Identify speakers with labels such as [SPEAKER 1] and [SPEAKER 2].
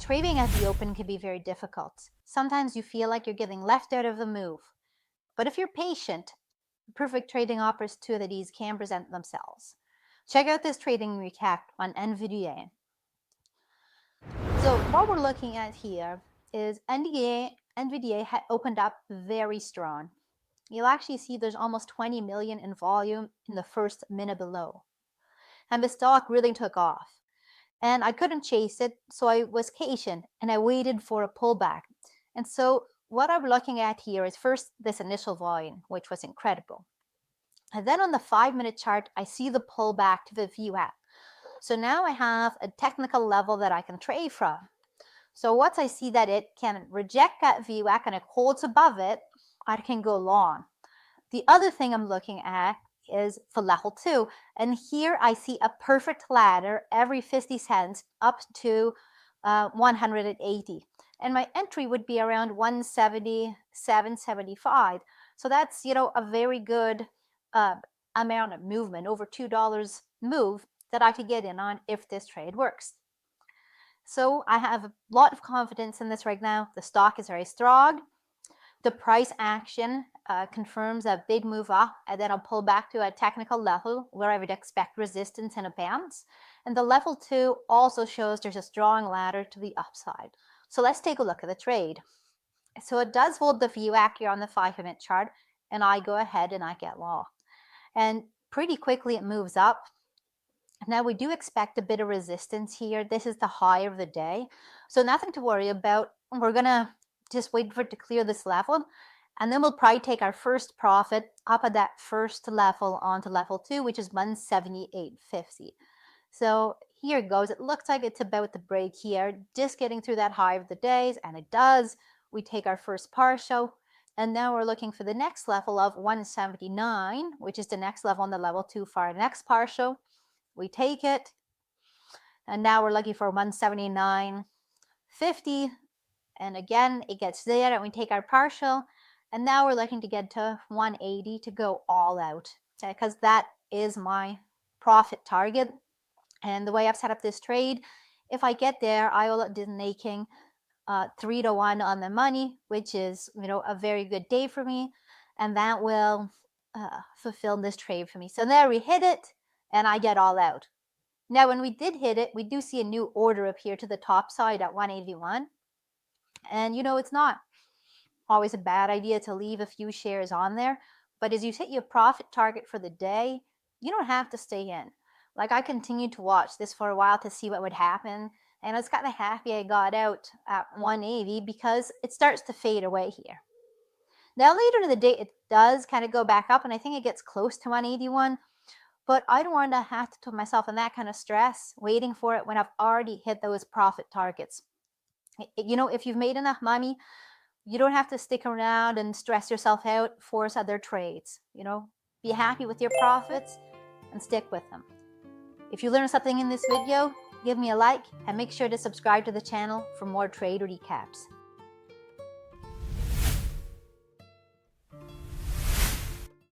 [SPEAKER 1] Trading at the open can be very difficult. Sometimes you feel like you're getting left out of the move. But if you're patient, the perfect trading opportunities can present themselves. Check out this trading recap on Nvda. So what we're looking at here is Nvda had opened up very strong. You'll actually see there's almost 20 million in volume in the first minute below. And the stock really took off. And I couldn't chase it, so I was patient and I waited for a pullback. And so what I'm looking at here is first this initial volume, which was incredible. And then on the 5-minute chart, I see the pullback to the VWAP. So now I have a technical level that I can trade from. So once I see that it can reject that VWAP and it holds above it, I can go long. The other thing I'm looking at is for level 2, and here I see a perfect ladder every 50 cents up to 180, and my entry would be around 177.75. So that's, a very good amount of movement, over $2 move that I could get in on if this trade works. So I have a lot of confidence in this right now. The stock is very strong. The price action confirms a big move up, and then I'll pull back to a technical level where I would expect resistance and a bounce. And the level 2 also shows there's a strong ladder to the upside. So let's take a look at the trade. So it does hold the VWAP here on the 5-minute chart, and I go ahead and I get long. And pretty quickly it moves up. Now we do expect a bit of resistance here. This is the high of the day. So nothing to worry about. We're going to just wait for it to clear this level, and then we'll probably take our first profit up at that first level onto level 2, which is 178.50. So here it goes. It looks like it's about to break here, just getting through that high of the days, and it does. We take our first partial, and now we're looking for the next level of 179, which is the next level on the level 2 for our next partial. We take it, and now we're looking for 179.50. And again, it gets there, and we take our partial, and now we're looking to get to 180 to go all out, okay? Because that is my profit target. And the way I've set up this trade, if I get there, I will be making 3-to-1 on the money, which is, a very good day for me, and that will fulfill this trade for me. So there we hit it, and I get all out. Now, when we did hit it, we do see a new order appear to the top side at 181. And it's not always a bad idea to leave a few shares on there, but as you hit your profit target for the day, you don't have to stay in. Like, I continued to watch this for a while to see what would happen, and I was kind of happy I got out at 180 because it starts to fade away here. Now later in the day, it does kind of go back up, and I think it gets close to 181, but I don't want to have to put myself in that kind of stress waiting for it when I've already hit those profit targets. If you've made enough money, you don't have to stick around and stress yourself out, force other trades. Be happy with your profits and stick with them. If you learned something in this video, give me a like and make sure to subscribe to the channel for more trade recaps.